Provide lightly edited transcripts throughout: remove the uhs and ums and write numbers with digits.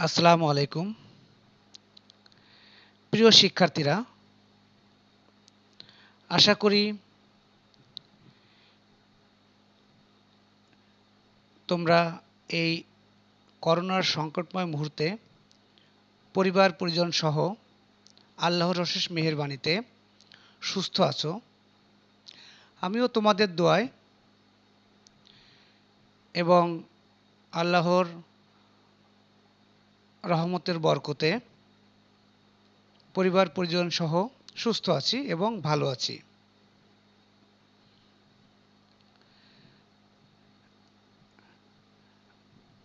আসসালামু আলাইকুম প্রিয় শিক্ষার্থীরা, আশা করি তোমরা এই করোনার সংকটময় মুহূর্তে পরিবার পরিজন সহ আল্লাহর অশেষ মেহেরবানিতে সুস্থ আছো। আমিও তোমাদের দোয়ায় এবং আল্লাহর রহমতের বরকতে পরিবার পরিজন সহ সুস্থ আছি এবং ভালো আছি।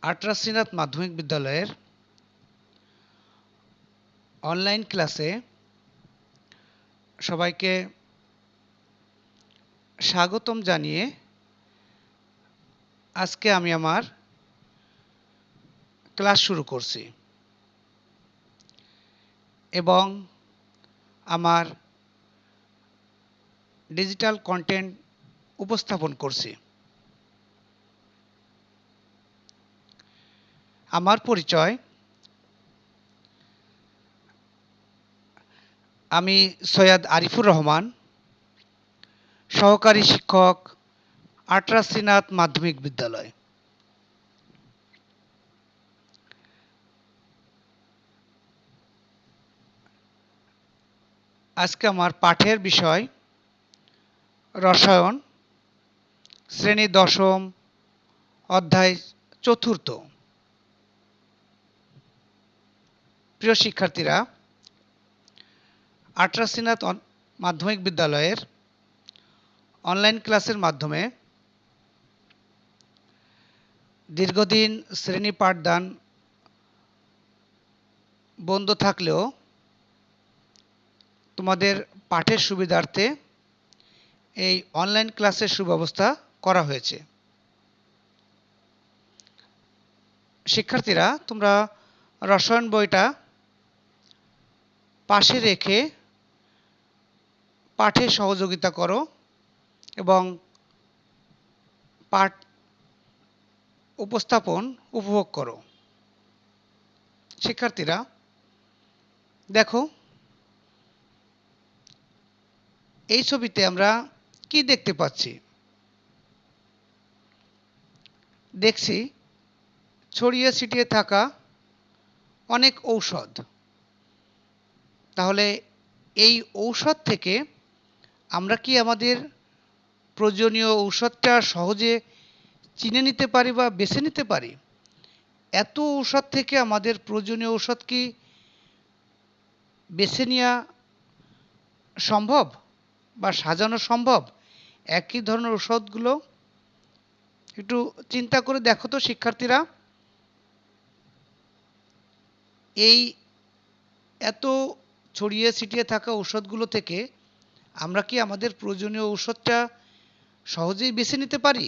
আটরাস শ্রীনাথ মাধ্যমিক বিদ্যালয়ের অনলাইন ক্লাসে সবাইকে স্বাগতম জানিয়ে আজকে আমি আমার ক্লাস শুরু করছি এবং আমার ডিজিটাল কন্টেন্ট উপস্থাপন করছি। আমার পরিচয়, আমি সৈয়দ আরিফুর রহমান, সহকারী শিক্ষক, আটরাস শ্রীনাথ মাধ্যমিক বিদ্যালয়। আজকে আমার পাঠের বিষয় রসায়ন, শ্রেণী দশম, অধ্যায় চতুর্থ। প্রিয় শিক্ষার্থীরা, আটরাস শ্রীনাথ মাধ্যমিক বিদ্যালয়ের অনলাইন ক্লাসের মাধ্যমে দীর্ঘদিন শ্রেণী পাঠদান বন্ধ থাকলেও তোমাদের পাঠের সুবিধার্থে এই অনলাইন ক্লাসের সুব্যবস্থা করা হয়েছে। শিক্ষার্থীরা, তোমরা রসায়ন বইটা পাশে রেখে পাঠে সহযোগিতা করো এবং পাঠ উপস্থাপন উপভোগ করো। শিক্ষার্থীরা দেখো, এই ছবিতে আমরা কি দেখতে পাচ্ছি? দেখছি ছড়িয়ে ছিটিয়ে থাকা অনেক ঔষধ। তাহলে এই ঔষধ থেকে আমরা কি আমাদের প্রয়োজনীয় ঔষধটা সহজে চিনে নিতে পারি বা বেছে নিতে পারি? এত ঔষধ থেকে আমাদের প্রয়োজনীয় ঔষধ কি বেছে নেওয়া সম্ভব বা সাজানো সম্ভব? একই ধরনের ঔষধগুলো একটু চিন্তা করে দেখো তো শিক্ষার্থীরা। এই এত ছড়িয়ে ছিটিয়ে থাকা ঔষধগুলো থেকে আমরা কি আমাদের প্রয়োজনীয় ঔষধটা সহজেই বেছে নিতে পারি?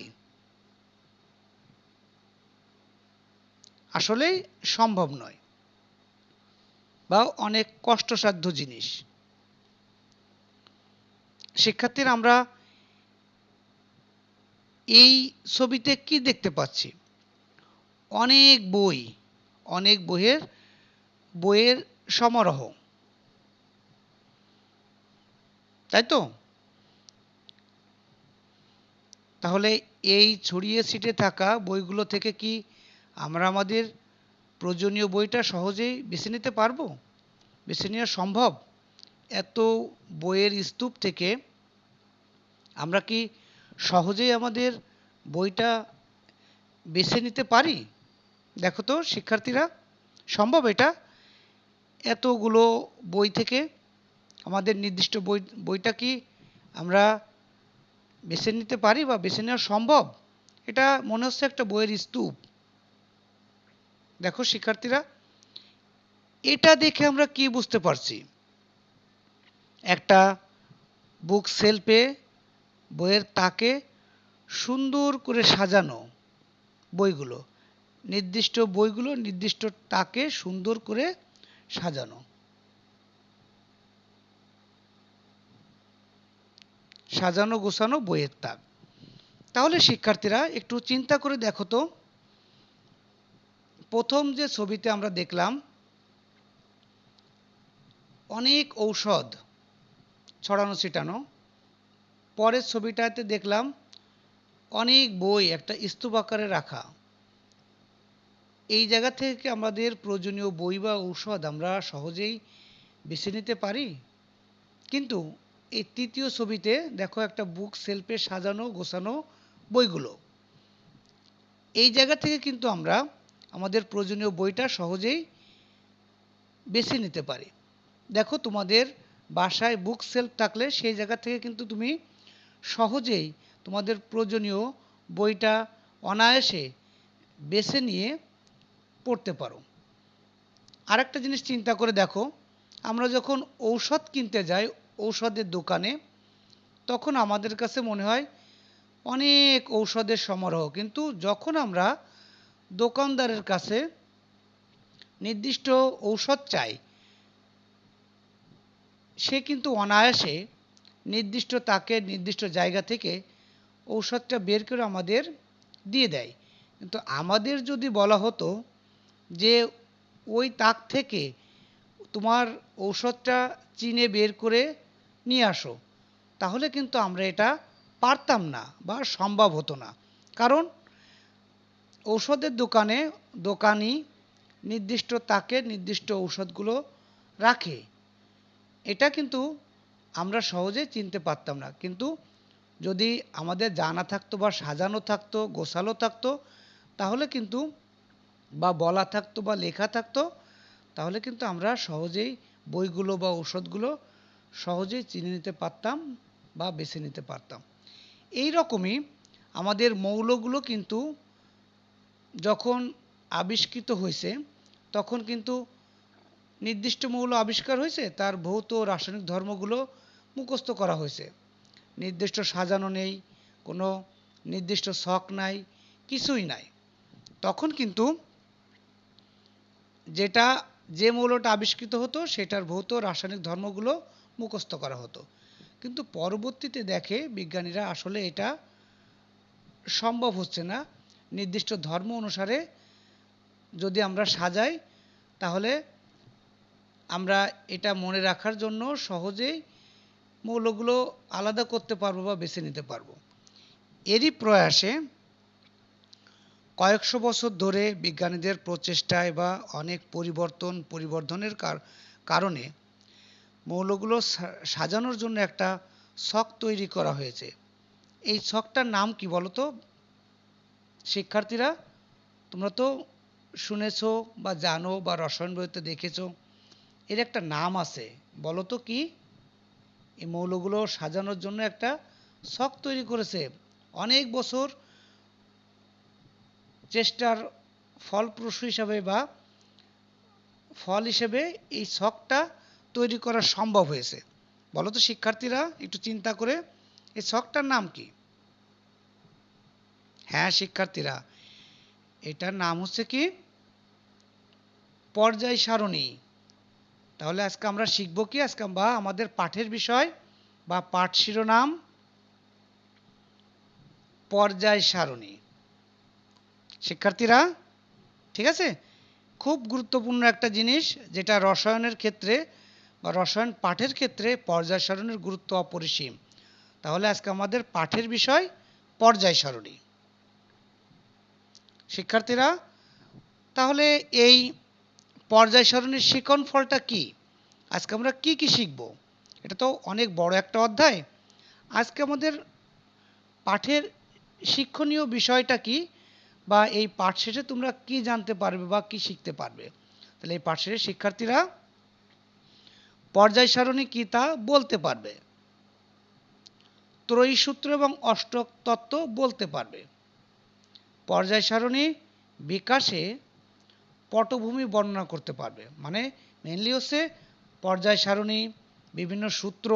আসলেই সম্ভব নয় বা অনেক কষ্টসাধ্য জিনিস। শিক্ষার্থীরা, আমরা এই ছবিতে কি দেখতে পাচ্ছি? অনেক বই, অনেক বইয়ের সমারোহ, তাই তো? তাহলে এই ছড়িয়ে ছিটে থাকা বইগুলো থেকে কি আমরা আমাদের প্রয়োজনীয় বইটা সহজেই বেছে নিতে পারবো? বেছে নেওয়া সম্ভব? এত বইয়ের স্তূপ থেকে আমরা কি সহজেই আমাদের বইটা বেছে নিতে পারি? দেখো তো শিক্ষার্থীরা, সম্ভব এটা? এতগুলো বই থেকে আমাদের নির্দিষ্ট বইটা কি আমরা বেছে নিতে পারি বা বেছে নেওয়া সম্ভব? এটা মনে হচ্ছে একটা বইয়ের স্তূপ। দেখো শিক্ষার্থীরা, এটা দেখে আমরা কি বুঝতে পারছি? একটা বুক শেলফে বইয়ের তাকে সুন্দর করে সাজানো বইগুলো, নির্দিষ্ট বইগুলো নির্দিষ্ট তাকে সুন্দর করে সাজানো, সাজানো গোছানো বইয়ের তাক। তাহলে শিক্ষার্থীরা একটু চিন্তা করে দেখো তো, প্রথম যে ছবিতে আমরা দেখলাম অনেক ঔষধ ছড়ানো ছিটানো, পরের ছবিটাতে দেখলাম অনেক বই একটা স্তূপ আকারে রাখা। এই জায়গা থেকে আমাদের প্রয়োজনীয় বই বা ঔষধ আমরা সহজেই বেছে নিতে পারি। কিন্তু এই তৃতীয় ছবিতে দেখো একটা বুক সেলফে সাজানো গোছানো বইগুলো, এই জায়গা থেকে কিন্তু আমরা আমাদের প্রয়োজনীয় বইটা সহজেই বেছে নিতে পারি। দেখো তোমাদের বাসায় বুক সেলফ থাকলে সেই জায়গা থেকে কিন্তু তুমি সহজেই তোমাদের প্রয়োজনীয় বইটা অনায়াসে বেছে নিয়ে পড়তে পারো। আরেকটা জিনিস চিন্তা করে দেখো, আমরা যখন ঔষধ কিনতে যাই ঔষধের দোকানে, তখন আমাদের কাছে মনে হয় অনেক ঔষধের সমারোহ, কিন্তু যখন আমরা দোকানদারের কাছে নির্দিষ্ট ঔষধ চাই, সে কিন্তু অনায়াসে নির্দিষ্ট তাকে নির্দিষ্ট জায়গা থেকে ঔষধটা বের করে আমাদের দিয়ে দেয়। কিন্তু আমাদের যদি বলা হতো যে ওই তাক থেকে তোমার ঔষধটা চিনে বের করে নিয়ে আসো, তাহলে কিন্তু আমরা এটা পারতাম না বা সম্ভব হতো না। কারণ ঔষধের দোকানে দোকানি নির্দিষ্ট তাকে নির্দিষ্ট ঔষধগুলো রাখে, এটা কিন্তু আমরা সহজে চিনতে পারতাম না। কিন্তু যদি আমাদের জানা থাকতো বা সাজানো থাকতো গোছালো থাকতো, তাহলে কিন্তু বা বলা থাকতো বা লেখা থাকতো, তাহলে কিন্তু আমরা সহজেই বইগুলো বা ঔষধগুলো সহজেই চিনে নিতে পারতাম বা বেছে নিতে পারতাম। এই রকমই আমাদের মৌলগুলো কিন্তু যখন আবিষ্কৃত হয়েছে, তখন কিন্তু নির্দিষ্ট মৌল আবিষ্কার হয়েছে, তার ভৌত রাসায়নিক ধর্মগুলো মুখস্থ করা হয়েছে। নির্দিষ্ট সাজানো নেই, কোনো নির্দিষ্ট ছক নাই, কিছুই নাই। তখন কিন্তু যে মৌলটা আবিষ্কৃত হতো সেটার ভৌত রাসায়নিক ধর্মগুলো মুখস্থ করা হতো। কিন্তু পরবর্তীতে দেখে বিজ্ঞানীরা আসলে এটা সম্ভব হচ্ছে না। নির্দিষ্ট ধর্ম অনুসারে যদি আমরা সাজাই, তাহলে আমরা এটা মনে রাখার জন্য সহজেই মৌলগুলো আলাদা করতে পারবো বা বেছে নিতে পারবো। এরই প্রয়াসে কয়েকশো বছর ধরে বিজ্ঞানীদের প্রচেষ্টায় বা অনেক পরিবর্ধনের কারণে মৌলগুলো সাজানোর জন্য একটা ছক তৈরি করা হয়েছে। এই ছকটার নাম কি বলো তো শিক্ষার্থীরা? তোমরা তো শুনেছো বা জানো বা রসায়ন বইতে দেখেছো, এর একটা নাম আছে, বলো তো কি? এই মৌলগুলো সাজানোর জন্য একটা ছক তৈরি করেছে। অনেক বছর চেষ্টার ফলপ্রসূ হিসাবে বা ফল হিসেবে এই ছকটা তৈরি করা সম্ভব হয়েছে। বলো তো শিক্ষার্থীরা একটু চিন্তা করে, এই ছকটার নাম কি? হ্যাঁ শিক্ষার্থীরা, এটার নাম হচ্ছে কি পর্যায় সারণী। তাহলে আজকে আমরা শিখব কি, আজকে বা আমাদের পাঠের বিষয় বা পাঠ শিরোনাম পর্যায় সারণী। শিক্ষার্থীরা ঠিক আছে, খুব গুরুত্বপূর্ণ একটা জিনিস, যেটা রসায়নের ক্ষেত্রে বা রসায়ন পাঠের ক্ষেত্রে পর্যায় সারণীর গুরুত্ব অপরিসীম। তাহলে আজকে আমাদের পাঠের বিষয় পর্যায় সারণী। শিক্ষার্থীরা তাহলে এই পর্যায় সারণীর শিকন ফলটা কি? আজকে আমরা কি কি শিখব? এটা তো অনেক বড় একটা অধ্যায়। আজকে আমাদের পাঠের শিক্ষণীয় বিষয়টা কি, বা এই পাঠ শেষে তোমরা কি জানতে পারবে বা কি শিখতে পারবে? তাহলে এই পাঠ শেষে শিক্ষার্থীরা পর্যায় সারণী কি তা বলতে পারবে, ত্রয়ী সূত্র এবং অষ্টক তত্ত্ব বলতে পারবে, পর্যায় সারণী বিকাশে পটভূমি বর্ণনা করতে পারবে। মানে মেনলি হচ্ছে পর্যায় সারণী, বিভিন্ন সূত্র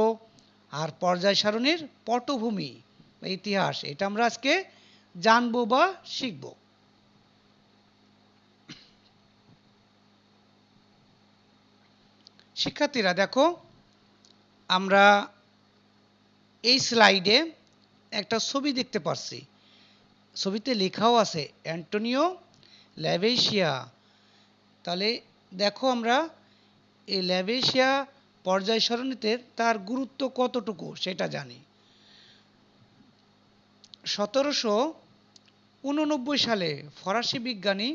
আর পর্যায় সারণীর পটভূমি বা ইতিহাস, এটা আমরা আজকে জানবো বা শিখব। শিক্ষার্থীরা দেখো, আমরা এই স্লাইডে একটা ছবি দেখতে পাচ্ছি। ছবিতে লেখাও আছে অ্যান্টোনিও ল্যাভেইসিয়া তাহলে দেখো আমরা এই ল্যাবেশিয়া পর্যায় সারণীতে তার গুরুত্ব কতটুকু সেটা জানি। 1789 সালে ফরাসি বিজ্ঞানী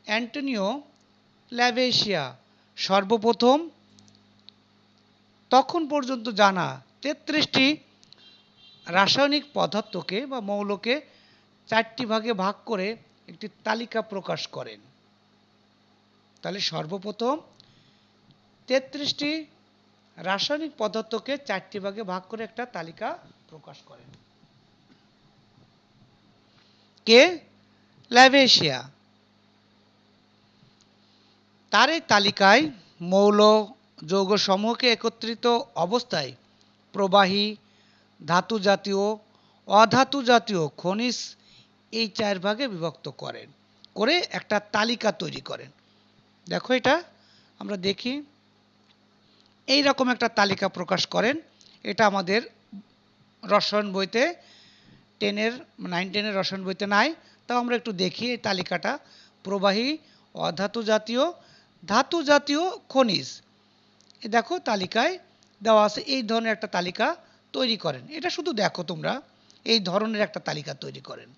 অ্যান্টোনিও ল্যাভেশিয়া সর্বপ্রথম তখন পর্যন্ত জানা 33টি রাসায়নিক পদার্থকে বা মৌলকে 4টি ভাগে ভাগ করে একটি তালিকা প্রকাশ করেন। তাহলে সর্বপ্রথম 33টি রাসায়নিক পদার্থকে 4টি ভাগে ভাগ করে একটা তালিকা প্রকাশ করেন। কে? ল্যাভেশিয়া। তার এই তালিকায় মৌল যৌগ সমূহকে একত্রিত অবস্থায় প্রবাহী, ধাতু জাতীয়, অধাতু জাতীয় খনিজ এই 4 ভাগে বিভক্ত করেন, করে একটা তালিকা তৈরি করেন। দেখো এটা আমরা দেখি, এই রকম একটা তালিকা প্রকাশ করেন। এটা আমাদের রসায়ন বইতে 9, 10 রসায়ন বইতে নাই, তাও আমরা একটু দেখি এই তালিকাটা। প্রবাহী, অধাতু জাতীয়, ধাতু জাতীয় খনিজ, দেখো তালিকায় দেওয়া আছে। এই ধরনের একটা তালিকা তৈরি করেন। এটা শুধু দেখো তোমরা, এই ধরনের একটা তালিকা তৈরি করেন।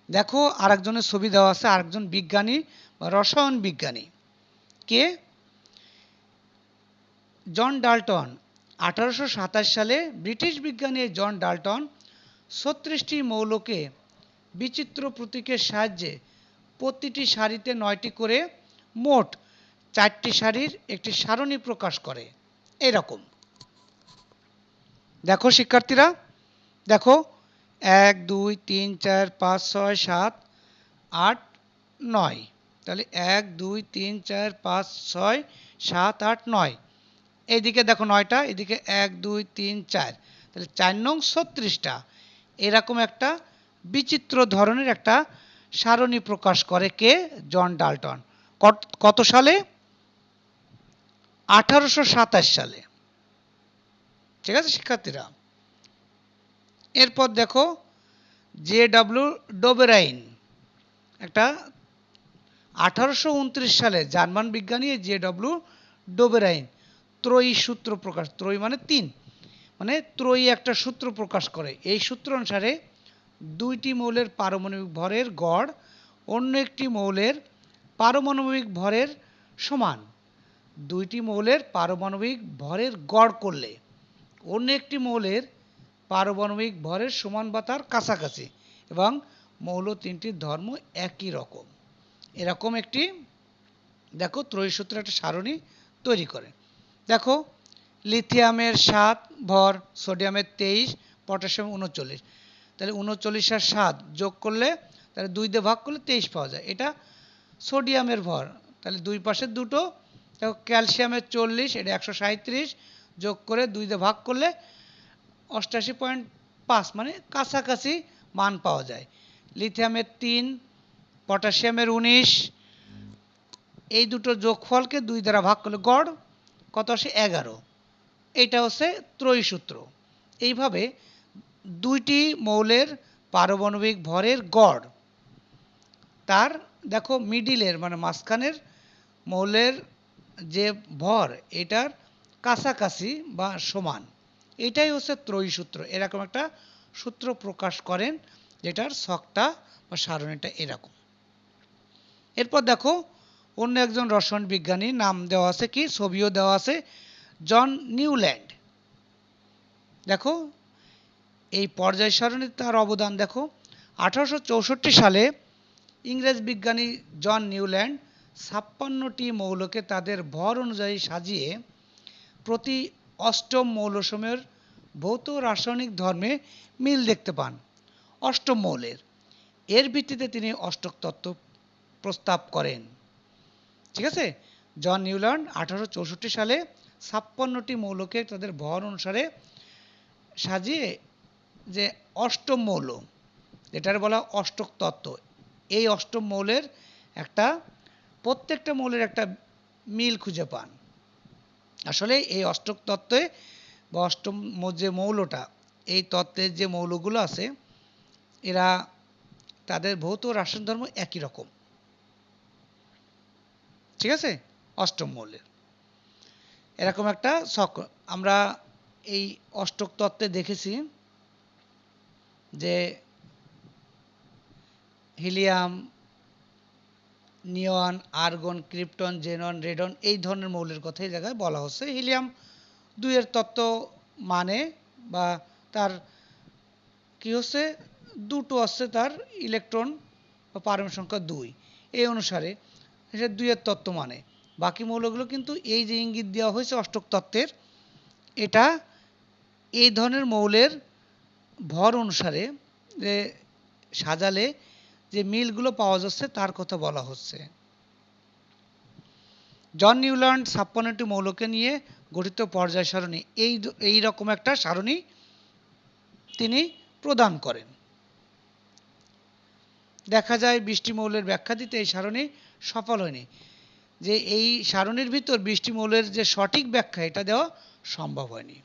দেখো আরেকজনের ছবি দেওয়া আছে, আরেকজন বিজ্ঞানী বা রসায়ন বিজ্ঞানী। কে? John Dalton. 1827 সালে ব্রিটিশ বিজ্ঞানী জন ডাল্টন 36টি মৌলকে বিচিত্র প্রতীকের সাহায্যে প্রতিটি সারিতে 9টি করে মোট 4টি সারির একটি সারণী প্রকাশ করে। এরকম দেখো শিক্ষার্থীরা, দেখো 1, 2, 3, 4, 5, 6, 7, 8, 9। তাহলে 1, 2, 3, 4, 5, 6, 7, 8, 9। এইদিকে দেখো 9টা, এদিকে 1, 2, 3, 4। তাহলে 4 নং 36টা এরকম একটা বিচিত্র ধরনের একটা সারণী প্রকাশ করে কে? John Dalton. কত সালে? 1827 সালে। ঠিক আছে শিক্ষার্থীরা। এরপর দেখো জে.ডব্লিউ. ডোবেরাইন, একটা 1829 সালে জার্মান বিজ্ঞানী জে.ডব্লিউ. ডোবেরাইন ত্রয়ী সূত্র প্রকাশ, ত্রয়ী মানে 3, মানে ত্রয়ী একটা সূত্র প্রকাশ করে। এই সূত্র অনুসারে দুইটি মৌলের পারমাণবিক ভরের গড় অন্য একটি মৌলের পারমাণবিক ভরের সমান। দুইটি মৌলের পারমাণবিক ভরের গড় করলে অন্য একটি মৌলের পারমাণবিক ভরের সমান বা তার কাছাকাছি এবং মৌল তিনটির ধর্ম একই রকম, এরকম একটি দেখো ত্রয়ী সূত্রের একটা সারণী তৈরি করে। দেখো লিথিয়ামের 7 ভর, সোডিয়ামের 23, পটাশিয়াম 39। তাহলে 39 আর 7 যোগ করলে তাহলে 2 দিয়ে ভাগ করলে 23 পাওয়া যায়। এটা সোডিয়ামের ভর, তাহলে দুই পাশে দুটো। দেখো ক্যালসিয়ামের 40, এটা 137, যোগ করে 2 দিয়ে ভাগ করলে 88.5, মানে কাছাকাছি মান পাওয়া যায়। লিথিয়ামের 3, পটাশিয়ামের 19, এই দুটো যোগফলকে 2 দ্বারা ভাগ করলে গড় কত আসে? 11। এইটা হচ্ছে ত্রয়ী সূত্র। এইভাবে দুইটি মৌলের পারমাণবিক ভরের গড়, তার দেখো মিডিলের মানে মাঝখানের মৌলের যে ভর এটার কাছাকাছি বা সমান, এটাই হচ্ছে ত্রয়ী সূত্র। এরকম একটা সূত্র প্রকাশ করেন, যেটার ছকটা বা সারণীটা এরকম। এরপর দেখো অন্য একজন রসায়ন বিজ্ঞানী, নাম দেওয়া আছে কি, ছবিও দেওয়া আছে, জন নিউল্যান্ড। দেখো এই পর্যায় সারণীতে তার অবদান দেখো। 1864 সালে ইংরেজ বিজ্ঞানী জন নিউল্যান্ড 56টি মৌলকে তাদের ভর অনুযায়ী সাজিয়ে প্রতি অষ্টম মৌলসমূহের ভৌত রাসায়নিক ধর্মে মিল দেখতে পান অষ্টম মৌলের। এর ভিত্তিতে তিনি অষ্টক তত্ত্ব প্রস্তাব করেন। ঠিক আছে, জন নিউল্যান্ড 1864 সালে 56টি মৌলকে তাদের ভর অনুসারে সাজিয়ে যে অষ্টম মৌল, যেটার বলা অষ্টক তত্ত্ব, এই অষ্টম মৌলের একটা প্রত্যেকটা মৌলের একটা মিল খুঁজে পান। আসলে এই অষ্টক তত্ত্বে বা অষ্টম যে মৌলটা, এই তত্ত্বের যে মৌলগুলো আছে এরা তাদের ভৌত ও রাসায়নিক ধর্ম একই রকম। ঠিক আছে, অষ্টম মৌলের এরকম একটা আমরা এই অষ্টক তত্ত্বে দেখেছি যে হিলিয়াম, নিয়ন, আর্গন, ক্রিপ্টন, জেনন, রেডন এই ধরনের মৌলের কথা এই জায়গায় বলা হচ্ছে। হিলিয়াম 2 এর তত্ত্ব মানে বা তার কি হচ্ছে, দুটো আসছে তার ইলেকট্রন বা পারমাণবিক সংখ্যা 2, এই অনুসারে এটা 2 এর তত্ত্ব মানে। বাকি মৌলগুলো কিন্তু এই যে ইঙ্গিত দেওয়া হয়েছে অষ্টক তত্ত্বের, এটা এই ধরনের মৌলের ভর অনুসারে যে সাজালে যে মিলগুলো পাওয়া যাচ্ছে তার কথা বলা হচ্ছে। জন নিউল্যান্ড 56টি মৌলকে নিয়ে গঠিত পর্যায় সারণী এই রকম একটা সারণী তিনি প্রদান করেন। দেখা যায় 20টি মৌলের ব্যাখ্যা দিতে এই সারণী সফল হয়নি, যে এই সারণীর ভিতর 20টি মৌলের যে সঠিক ব্যাখ্যা এটা দেওয়া সম্ভব হয়নি।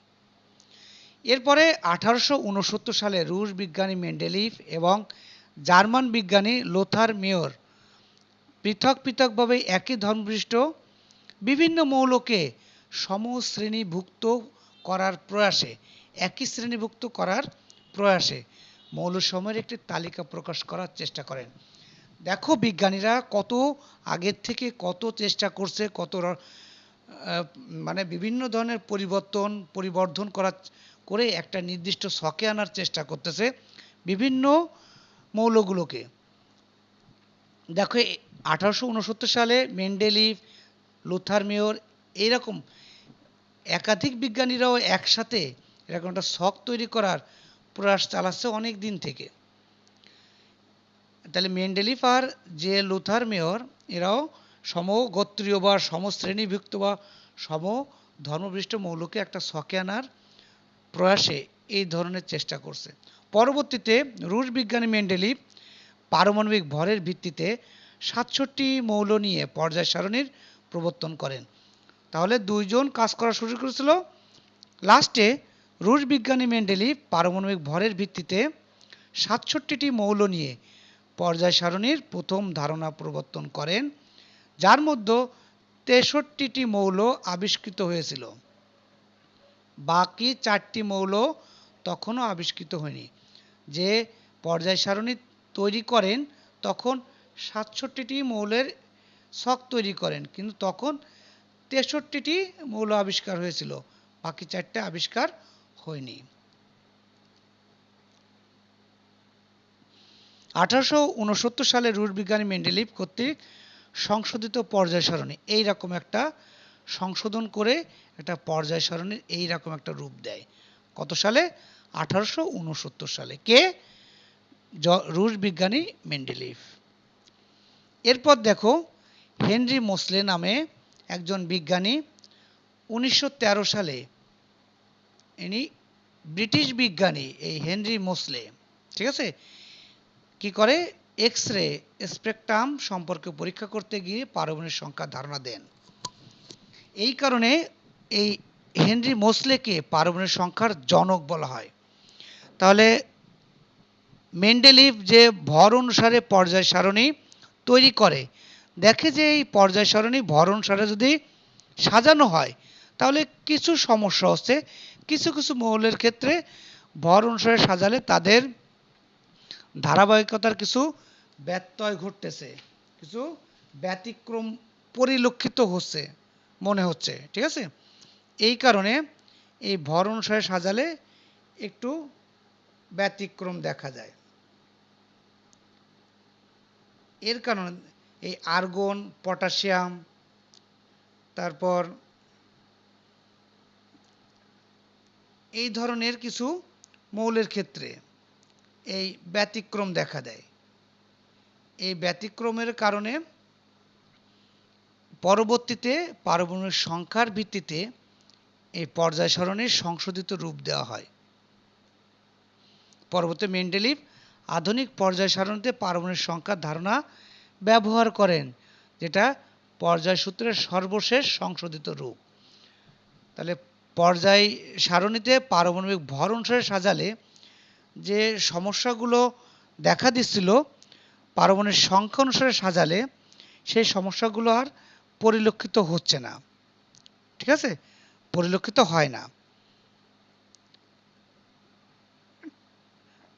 এরপরে 1869 সালে রুশ বিজ্ঞানী মেন্ডেলিভ এবং জার্মান বিজ্ঞানী লোথার মেয়র পৃথক পৃথকভাবে একই ধর্মবিশিষ্ট বিভিন্ন মৌলকে সমশ্রেণীভুক্ত করার প্রয়াসে মৌলসমূহের একটি তালিকা প্রকাশ করার চেষ্টা করেন। দেখো বিজ্ঞানীরা কত আগের থেকে কত চেষ্টা করছে, মানে বিভিন্ন ধরনের পরিবর্ধন করে একটা নির্দিষ্ট ছকে আনার চেষ্টা করতেছে বিভিন্ন মৌলগুলোকে। দেখো 1869 সালে মেন্ডেলিভ, লুথার মেয়র এইরকম একাধিক বিজ্ঞানীরাও একসাথে এরকম একটা ছক তৈরি করার প্রয়াস চালাচ্ছে অনেক দিন থেকে। তাহলে মেন্ডেলিভ আর যে লুথার মেয়র এরাও সমগোত্রীয় বা সমশ্রেণীভুক্ত বা সম ধর্মবিশিষ্ট মৌলকে একটা ছকে আনার প্রয়াসে এই ধরনের চেষ্টা করছে। পরবর্তীতে রুশ বিজ্ঞানী মেন্ডেলিভ পারমাণবিক ভরের ভিত্তিতে 67টি মৌল নিয়ে পর্যায় সারণীর প্রবর্তন করেন। তাহলে দুইজন কাজ করা শুরু করেছিল। লাস্টে রুশ বিজ্ঞানী মেন্ডেলিভ পারমাণবিক ভরের ভিত্তিতে 67টি মৌল নিয়ে পর্যায় সারণীর প্রথম ধারণা প্রবর্তন করেন, যার মধ্যে 63টি মৌল আবিষ্কৃত হয়েছিল। বাকি 4টি মৌল তখনও আবিষ্কৃত হয়নি। যে পর্যায় সারণী তৈরি করেন তখন 67টি মৌলের ছক তৈরি করেন, কিন্তু তখন 63টি মৌল আবিষ্কার হয়েছিল, বাকি 4টে আবিষ্কার হয়নি। 1869 সালে রুশ বিজ্ঞানী মেন্ডেলিভ কর্তৃক সংশোধিত পর্যায় সারণী এইরকম একটা সংশোধন করে একটা পর্যায় সারণীর এইরকম একটা রূপ দেয়। কত সালে? 1869 সালে। কে? রুশ বিজ্ঞানী মেন্ডেলিভ। এরপর দেখো হেনরি মোসলে নামে একজন বিজ্ঞানী 1913 সালে, ইনি ব্রিটিশ বিজ্ঞানী এই হেনরি মোসলে, ঠিক আছে, কি করে এক্স রে স্পেকট্রাম সম্পর্কে পরীক্ষা করতে গিয়ে পারমাণবিক সংখ্যার ধারণা দেন। এই কারণে এই হেনরি মোসলেকে পারমাণবিক সংখ্যার জনক বলা হয়। তাহলে মেন্ডেলিভ যে ভর অনুসারে পর্যায় সারণী তৈরি করে, দেখে যে এই পর্যায় সারণী ভর অনুসারে যদি সাজানো হয় তাহলে কিছু সমস্যা হচ্ছে। কিছু কিছু মৌলের ক্ষেত্রে ভর অনুসারে সাজালে তাদের ধারাবাহিকতার কিছু ব্যত্যয় ঘটতেছে, কিছু ব্যতিক্রম পরিলক্ষিত হচ্ছে মনে হচ্ছে, ঠিক আছে। এই কারণে এই ভর অনুসারে সাজালে একটু ব্যতিক্রম দেখা যায়। এর কারণে এই আর্গন, পটাশিয়াম, তারপর এই ধরনের কিছু মৌলের ক্ষেত্রে এই ব্যতিক্রম দেখা দেয়। এই ব্যতিক্রমের কারণে পরবর্তীতে পারমাণবিক সংখ্যার ভিত্তিতে এই পর্যায় সারণীর সংশোধিত রূপ দেওয়া হয়। পরবর্তী মেন্ডেলিভ আধুনিক পর্যায় সারণীতে পারমাণবিক সংখ্যার ধারণা ব্যবহার করেন, যেটা পর্যায় সূত্রের সর্বশেষ সংশোধিত রূপ। তাহলে পর্যায় সারণীতে পারমাণবিক ভর অনুসারে সাজালে যে সমস্যাগুলো দেখা দিচ্ছিল পারমাণবিক সংখ্যা অনুসারে সাজালে সেই সমস্যাগুলো আর পরিলক্ষিত হচ্ছে না, ঠিক আছে, পরিলক্ষিত হয় না।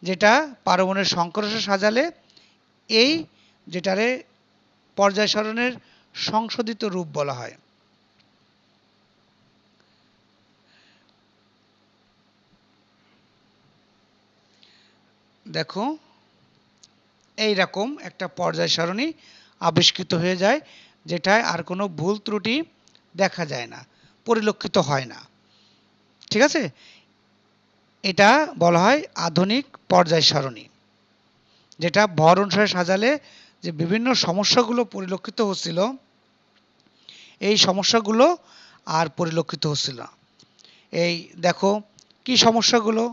যেটা পারমাণবিক সংখ্যা অনুসারে সাজালে এই যেটারে পর্যায় সারণের সংশোধিত রূপ বলা হয়। দেখো এই রকম একটা পর্যায় সারণী আবিষ্কৃত হয়ে যায়, যেটায় আর কোনো ভুল ত্রুটি দেখা যায় না, পরিলক্ষিত হয় না, ঠিক আছে। এটা বলা হয় আধুনিক পর্যায় সারণী, যেটা ভর অনুসারে সাজালে যে বিভিন্ন সমস্যাগুলো পরিলক্ষিত হচ্ছিল, এই সমস্যাগুলো আর পরিলক্ষিত হচ্ছিল না। এই দেখো কি সমস্যাগুলো,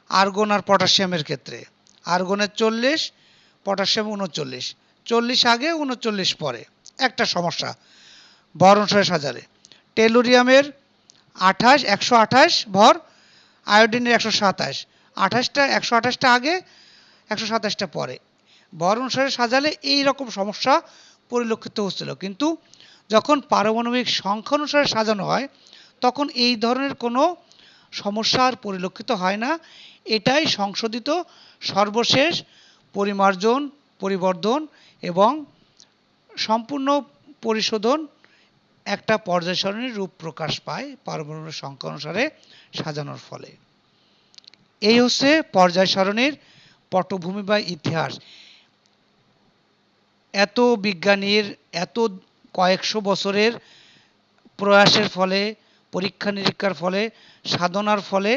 আর্গন আর পটাশিয়ামের ক্ষেত্রে আর্গনের 40, পটাশিয়াম 39, 40 আগে 39 পরে একটা সমস্যা ভর অনুসারে সাজালে। টেলুরিয়ামের 28, 128 ভর, আয়োডিনের 127, 128টা আগে 127টা পরে, ভর অনুসারে সাজালে এই রকম সমস্যা পরিলক্ষিত হচ্ছিল। কিন্তু যখন পারমাণবিক সংখ্যা অনুসারে সাজানো হয় তখন এই ধরনের কোনো সমস্যা আর পরিলক্ষিত হয় না। এটাই সংশোধিত সর্বশেষ পরিমার্জন, পরিবর্ধন এবং সম্পূর্ণ পরিশোধন একটা পর্যায় সারণীর রূপ প্রকাশ পায় পারমাণবিক সংখ্যা অনুসারে সাজানোর ফলে। এই হচ্ছে পর্যায় সারণীর পটভূমি বা ইতিহাস। এত বিজ্ঞানীর এত কয়েকশো বছরের প্রয়াসের ফলে, পরীক্ষা নিরীক্ষার ফলে, সাধনার ফলে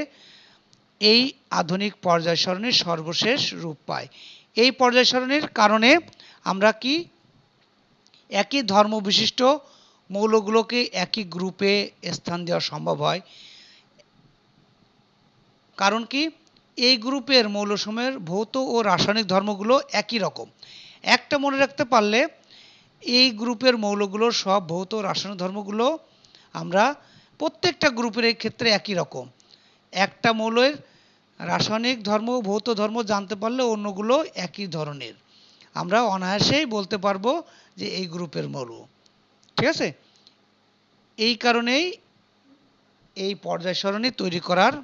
এই আধুনিক পর্যায় সারণীর সর্বশেষ রূপ পায়। এই পর্যায় সারণীর কারণে আমরা কি একই ধর্ম বিশিষ্ট মৌলগুলোকে একই গ্রুপে স্থান দেওয়া সম্ভব হয়। কারণ কি, এই গ্রুপের মৌলসমূহের ভৌত ও রাসায়নিক ধর্মগুলো একই রকম। একটা মনে রাখতে পারলে এই গ্রুপের মৌলগুলোর সব ভৌত ও রাসায়নিক ধর্মগুলো আমরা প্রত্যেকটা গ্রুপের ক্ষেত্রে একই রকম। একটা মৌলের রাসায়নিক ধর্ম, ভৌত ধর্ম জানতে পারলে অন্যগুলো একই ধরনের, আমরা অনায়াসেই বলতে পারবো যে এই গ্রুপের মৌল, ঠিক আছে। এই কারণেই এই পর্যায় সারণী তৈরি করার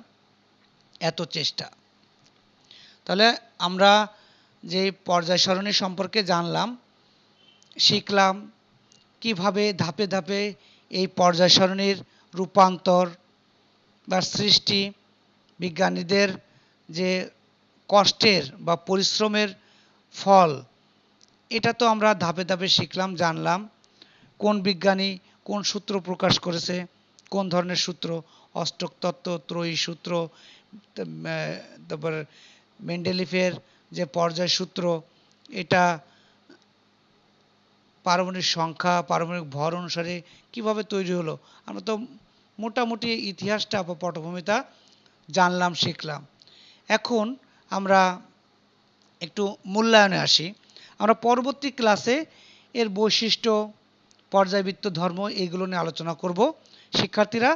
এত চেষ্টা। তাহলে আমরা যে পর্যায় সারণী সম্পর্কে জানলাম, শিখলাম কিভাবে ধাপে ধাপে এই পর্যায় সারণীর রূপান্তর বা সৃষ্টি, বিজ্ঞানীদের যে কষ্টের বা পরিশ্রমের ফল, এটা তো আমরা ধাপে ধাপে শিখলাম, জানলাম কোন বিজ্ঞানী কোন সূত্র প্রকাশ করেছে, কোন ধরনের সূত্র, অষ্টক তত্ত্ব, ত্রয়ী সূত্র, তারপর মেন্ডেলিফের যে পর্যায় সূত্র, এটা পারমাণবিক সংখ্যা, পারমাণবিক ভর অনুসারে কিভাবে তৈরি হলো, আমরা তো মোটামুটি ইতিহাসটা বা পটভূমিটা জানলাম, শিখলাম। এখন আমরা একটু মূল্যায়নে আসি। আমরা পরবর্তী ক্লাসে এর বৈশিষ্ট্য, পর্যায়বৃত্ত ধর্ম, এইগুলো নিয়ে আলোচনা করব। শিক্ষার্থীরা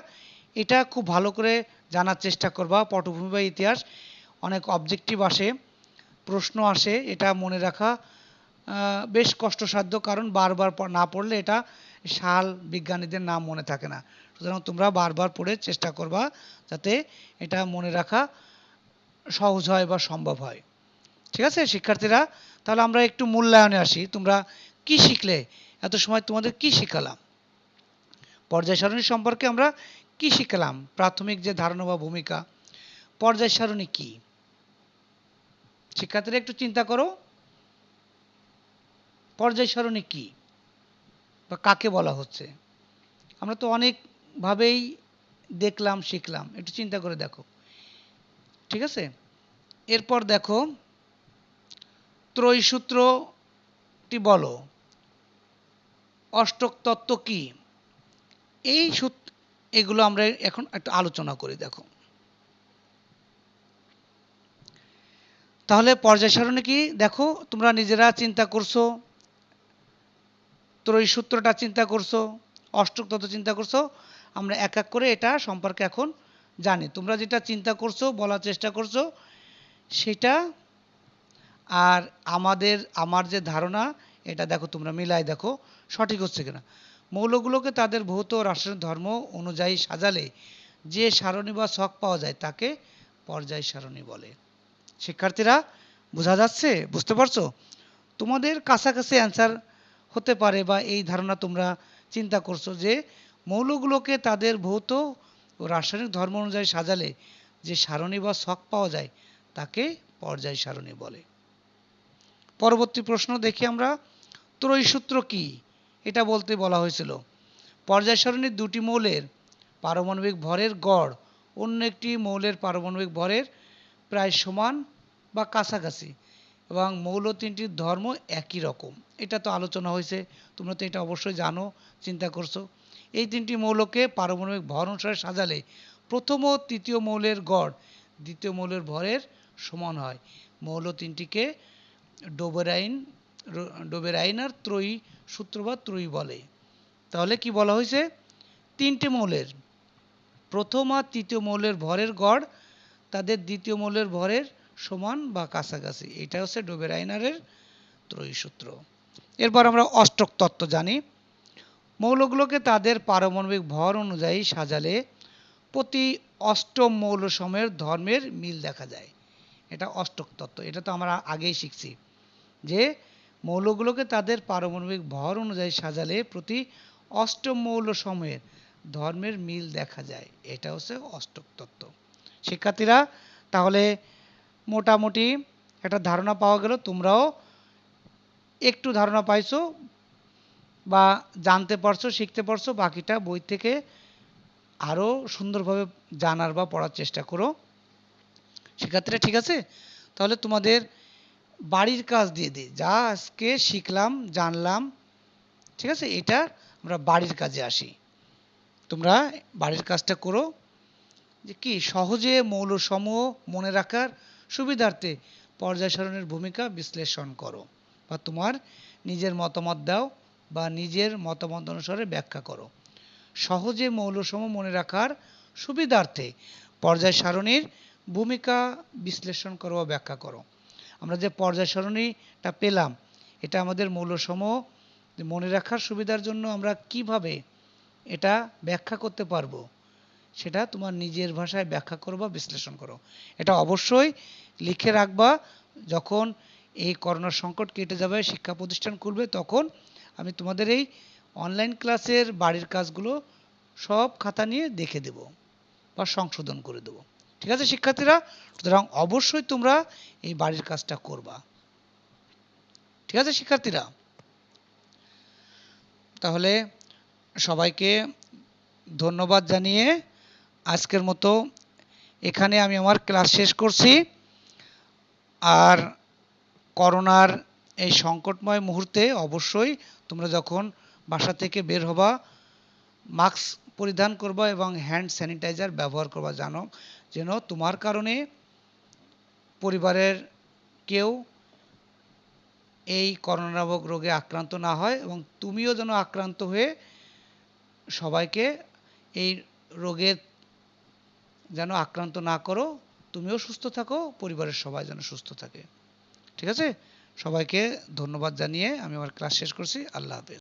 এটা খুব ভালো করে জানার চেষ্টা করবা। পটভূমি বা ইতিহাস অনেক অবজেক্টিভ আসে, প্রশ্ন আসে, এটা মনে রাখা বেশ কষ্টসাধ্য, কারণ বারবার না পড়লে এটা সাল বিজ্ঞানীদের নাম মনে থাকে না। সুতরাং তোমরা বারবার পড়ে চেষ্টা করবা যাতে এটা মনে রাখা সহজ হয় বা সম্ভব হয়, ঠিক আছে শিক্ষার্থীরা। তাহলে আমরা একটু মূল্যায়নে আসি। তোমরা কি শিখলে, এত সময় তোমাদের কি শিখালাম, পর্যায় সারণী সম্পর্কে আমরা কি শিখলাম, প্রাথমিক যে ধারণা বা ভূমিকা, পর্যায় সারণী কি, শিক্ষার্থীরা একটু চিন্তা করো, পর্যায় সারণী কি বা কাকে বলা হচ্ছে। আমরা তো অনেকভাবেই দেখলাম, শিখলাম, একটু চিন্তা করে দেখো, ঠিক আছে। এরপর দেখো ত্রয়ী সূত্রটি বলো, অষ্টক তত্ত্ব কি, এই এগুলো আমরা এখন একটু আলোচনা করি। দেখো তাহলে পর্যায় সারণী কি, দেখো তোমরা নিজেরা চিন্তা করছো, ত্রয়ী সূত্রটা চিন্তা করছো, অষ্টক তত্ত্ব চিন্তা করছো, আমরা এক এক করে এটা সম্পর্কে এখন জানি। তোমরা যেটা চিন্তা করছো, বলার চেষ্টা করছো, সেটা আর আমার যে ধারণা এটা দেখো, তোমরা মিলাই দেখো সঠিক হচ্ছে কিনা। মৌলগুলোকে তাদের ভৌত ও রাসায়নিক ধর্ম অনুযায়ী সাজালে যে সারণী বা ছক পাওয়া যায় তাকে পর্যায় সারণী বলে। শিক্ষার্থীরা বোঝা যাচ্ছে? বুঝতে পারছো? তোমাদের কাছাকাছি অ্যান্সার হতে পারে, বা এই ধারণা তোমরা চিন্তা করছো যে মৌলগুলোকে তাদের ভৌত ও রাসায়নিক ধর্ম অনুযায়ী সাজালে যে সারণী বা ছক পাওয়া যায় তাকে পর্যায় সারণী বলে। পরবর্তী প্রশ্ন দেখি আমরা, ত্রয়ী সূত্র কি? এটা বলতে বলা হয়েছিল পর্যায় সারণীর দুটি মৌলের পারমাণবিক ভরের গড় অন্য একটি মৌলের পারমাণবিক ভরের প্রায় সমান বা কাছাকাছি এবং মৌল তিনটির ধর্ম একই রকম। এটা তো আলোচনা হয়েছে, তোমরা তো এটা অবশ্যই জানো, চিন্তা করছো। এই তিনটি মৌলকে পারমাণবিক ভর অনুসারে সাজালে প্রথম ও তৃতীয় মৌলের গড় দ্বিতীয় মৌলের ভরের সমান হয়। মৌল তিনটিকে ডোবেরাইনার ত্রয়ী সূত্র বা ত্রয়ী বলে। তাহলে কি বলা হয়েছে? তিনটি মৌলের প্রথম আর তৃতীয় মৌলের ভরের গড় তাদের দ্বিতীয় মৌলের ভরের সমান বা কাছাকাছি। এটা হচ্ছে ডোবেরাইনারের ত্রয়ী সূত্র। এরপর আমরা অষ্টক তত্ত্ব জানি। মৌলগুলোকে তাদের পারমাণবিক ভর অনুযায়ী সাজালে প্রতি অষ্টম মৌলসমূহের ধর্মের মিল দেখা যায়। এটা অষ্টক তত্ত্ব। এটা তো আমরা আগেই শিখছি যে মৌলগুলোকে তাদের পারমাণবিক ভর অনুযায়ী সাজালে প্রতি অষ্টম মৌলসমূহের ধর্মের মিল দেখা যায়। এটা হচ্ছে অষ্টক তত্ত্ব। শিক্ষার্থীরা তাহলে মোটামুটি একটা ধারণা পাওয়া গেল, তোমরাও একটু ধারণা পাইছো বা জানতে পারছো, শিখতে পারছো। বাকিটা বই থেকে আরও সুন্দরভাবে জানার বা পড়ার চেষ্টা করো। শিক্ষার্থীরা ঠিক আছে? তাহলে তোমাদের বাড়ির কাজ দিয়ে দিই, যা আজকে শিখলাম জানলাম, ঠিক আছে, এটা আমরা বাড়ির কাজে আসি। তোমরা বাড়ির কাজটা করো যে কি সহজে মৌলসমূহ মনে রাখার সুবিধার্থে পর্যায় সারণীর ভূমিকা বিশ্লেষণ করো, বা তোমার নিজের মতামত দাও বা নিজের মতামত অনুসারে ব্যাখ্যা করো। সহজে মৌলসমূহ মনে রাখার সুবিধার্থে পর্যায় সারণীর ভূমিকা বিশ্লেষণ করো বা ব্যাখ্যা করো। আমরা যে পর্যায় সারণীটা পেলাম, এটা আমাদের মৌলসমূহ মনে রাখার সুবিধার জন্য আমরা কিভাবে এটা ব্যাখ্যা করতে পারবো, সেটা তোমার নিজের ভাষায় ব্যাখ্যা করো বা বিশ্লেষণ করো। এটা অবশ্যই লিখে রাখবা। যখন এই করোনার সংকট কেটে যাবে, শিক্ষা প্রতিষ্ঠান খুলবে, তখন আমি তোমাদের এই অনলাইন ক্লাসের বাড়ির কাজগুলো সব খাতা নিয়ে দেখে দেব বা সংশোধন করে দেব। ঠিক আছে শিক্ষার্থীরা? সুতরাং অবশ্যই তোমরা এই বাড়ির কাজটা করবা। ঠিক আছে শিক্ষার্থীরা? তাহলে সবাইকে ধন্যবাদ জানিয়ে আজকের মতো এখানে আমি আমার ক্লাস শেষ করছি। আর করোনার এই সংকটময় মুহূর্তে অবশ্যই তোমরা যখন বাসা থেকে বের হবা মাস্ক পরিধান করবা এবং হ্যান্ড স্যানিটাইজার ব্যবহার করবা, যেন তোমার কারণে পরিবারের কেউ এই করোনা রোগে আক্রান্ত না হয় এবং তুমিও যেন আক্রান্ত হয়ে সবাইকে এই রোগের যেন আক্রান্ত না করো। তুমিও সুস্থ থাকো, পরিবারের সবাই যেন সুস্থ থাকে। ঠিক আছে? সবাইকে ধন্যবাদ জানিয়ে আমি আমার ক্লাস শেষ করছি। আল্লাহ হাফেজ।